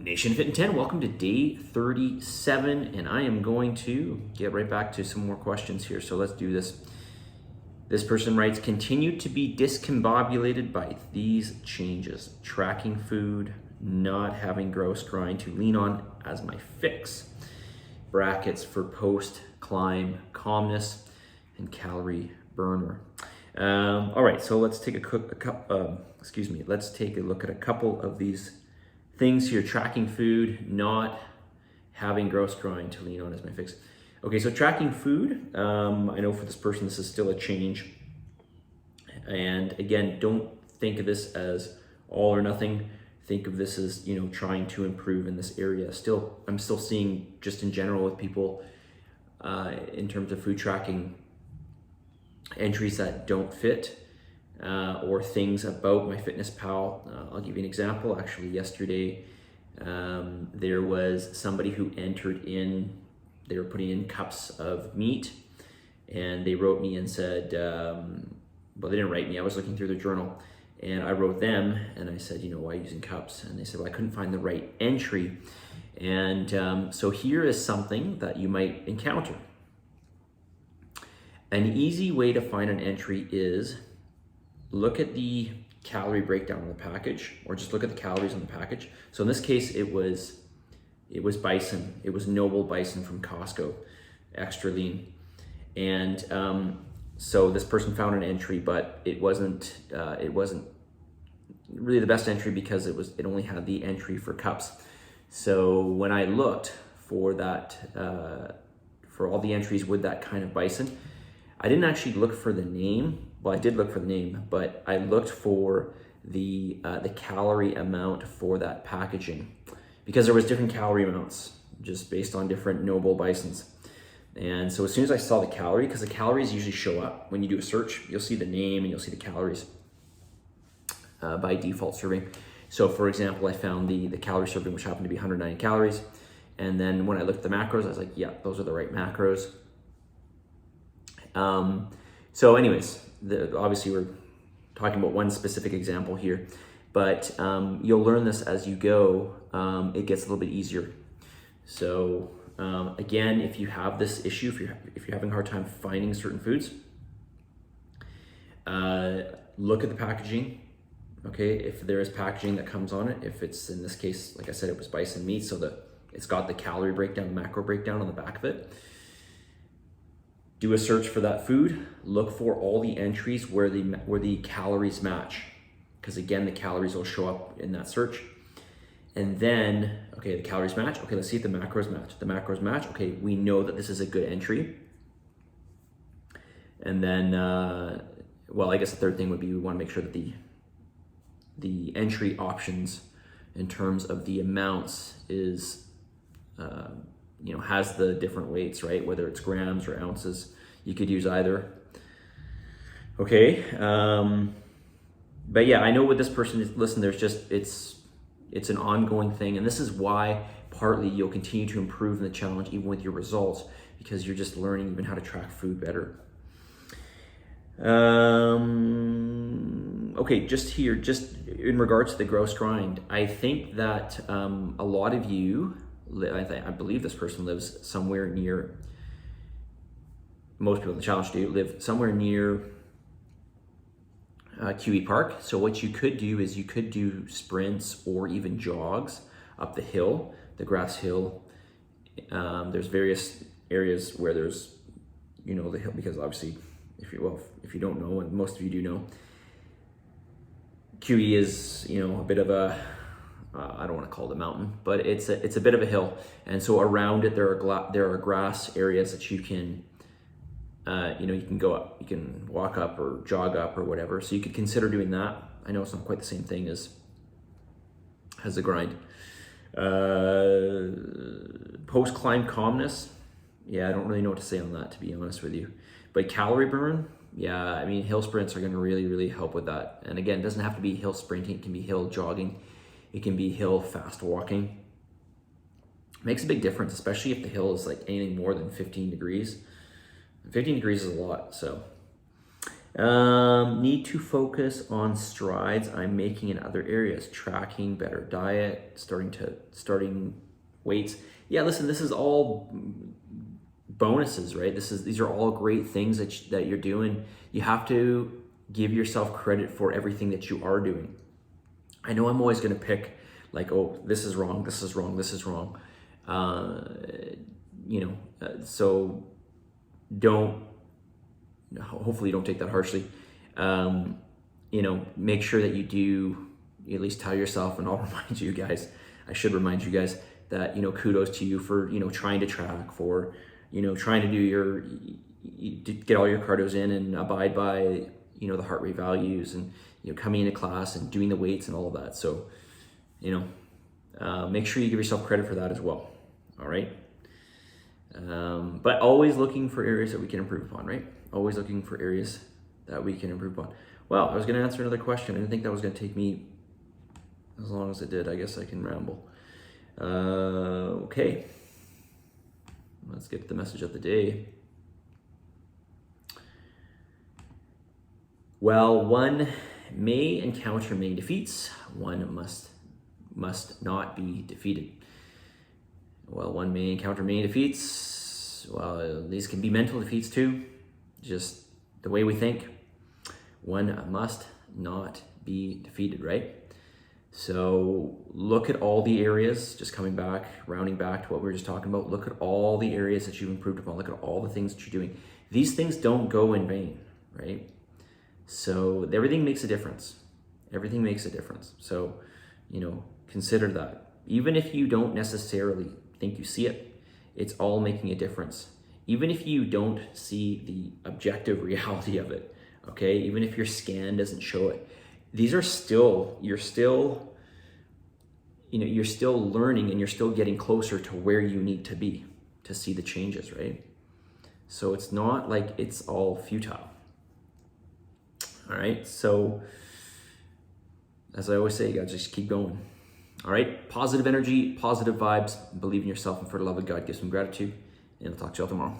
Nation Fit in 10, welcome to day 37, and I am going to get right back to some more questions here. So let's do this. This person writes, continue to be discombobulated by these changes. Tracking food, not having gross grind to lean on as my fix. Brackets for post-climb calmness and calorie burner. All right, so let's take let's take a look at a couple of these things here. Tracking food, not having gross grind to lean on as my fix. Okay, so tracking food, I know for this person this is still a change. And again, don't think of this as all or nothing. Think of this as, trying to improve in this area. I'm still seeing just in general with people in terms of food tracking entries that don't fit. Or things about MyFitnessPal. I'll give you an example. Actually, yesterday there was somebody who entered in, they were putting in cups of meat, and they wrote me and said, well, they didn't write me, I was looking through their journal, and I wrote them, and I said, why are you using cups? And they said, well, I couldn't find the right entry. And so here is something that you might encounter. An easy way to find an entry is look at the calorie breakdown on the package, or just look at the calories on the package. So in this case, it was bison. It was Noble Bison from Costco, extra lean. And so this person found an entry, but it wasn't really the best entry because it only had the entry for cups. So when I looked for that, for all the entries with that kind of bison, I didn't actually look for the name. Well, I did look for the name, but I looked for the calorie amount for that packaging, because there was different calorie amounts just based on different Noble Bisons. And so as soon as I saw the calorie, because the calories usually show up when you do a search, you'll see the name and you'll see the calories by default serving. So for example, I found the calorie serving, which happened to be 190 calories. And then when I looked at the macros, I was like, yeah, those are the right macros. So anyways, obviously we're talking about one specific example here, but you'll learn this as you go. It gets a little bit easier. So again, if you have this issue, if you're having a hard time finding certain foods, look at the packaging. Okay, if there is packaging that comes on it, if it's, in this case, like I said, it was bison meat, so that it's got the calorie breakdown, macro breakdown on the back of it. Do a search for that food. Look for all the entries where the calories match, because again, the calories will show up in that search. And then, okay, the calories match. Okay, let's see if the macros match. The macros match. Okay, we know that this is a good entry. And then, well, I guess the third thing would be we want to make sure that the entry options in terms of the amounts is has the different weights, right? Whether it's grams or ounces, you could use either. Okay, but yeah, I know with this person, listen, there's just, it's an ongoing thing. And this is why partly you'll continue to improve in the challenge, even with your results, because you're just learning even how to track food better. Okay, just in regards to the gross grind, I think that a lot of you, I believe this person lives somewhere near, most people in the challenge do live somewhere near QE Park. So what you could do is you could do sprints or even jogs up the hill, the grass hill. There's various areas where there's, the hill, because obviously, if you don't know, and most of you do know, QE is, a bit of a, I don't want to call it a mountain, but it's a bit of a hill, and so around it there are grass areas that you can, you can go up, you can walk up or jog up or whatever. So you could consider doing that. I know it's not quite the same thing as the grind. Post climb calmness, yeah, I don't really know what to say on that, to be honest with you. But calorie burn, yeah, I mean, hill sprints are going to really, really help with that. And again, it doesn't have to be hill sprinting, it can be hill jogging. It can be hill fast walking. Makes a big difference, especially if the hill is like anything more than 15 degrees. 15 degrees is a lot, so. Need to focus on strides I'm making in other areas, tracking, better diet, starting weights. Yeah, listen, this is all bonuses, right? These are all great things that you're doing. You have to give yourself credit for everything that you are doing. I know I'm always going to pick like, oh, this is wrong, this is wrong, this is wrong. So hopefully you don't take that harshly. Make sure that you do at least tell yourself, and I'll remind you guys, I should remind you guys that, kudos to you for, trying to track, for, trying to do get all your cardos in and abide by, the heart rate values, and, coming into class and doing the weights and all of that. So, make sure you give yourself credit for that as well. All right. But always looking for areas that we can improve upon, right? Always looking for areas that we can improve upon. Well, I was going to answer another question. I didn't think that was going to take me as long as it did. I guess I can ramble. Okay. Let's get to the message of the day. While one may encounter many defeats, one must not be defeated. Well, one may encounter many defeats. Well, these can be mental defeats too. Just the way we think. One must not be defeated, right? So look at all the areas, just rounding back to what we were just talking about. Look at all the areas that you've improved upon. Look at all the things that you're doing. These things don't go in vain, right? So everything makes a difference. Everything makes a difference. So, consider that. Even if you don't necessarily think you see it, it's all making a difference. Even if you don't see the objective reality of it, okay? Even if your scan doesn't show it, you're still learning, and you're still getting closer to where you need to be to see the changes, right? So it's not like it's all futile. All right, so as I always say, you gotta just keep going. All right, positive energy, positive vibes, believe in yourself, and for the love of God, give some gratitude, and I'll talk to y'all tomorrow.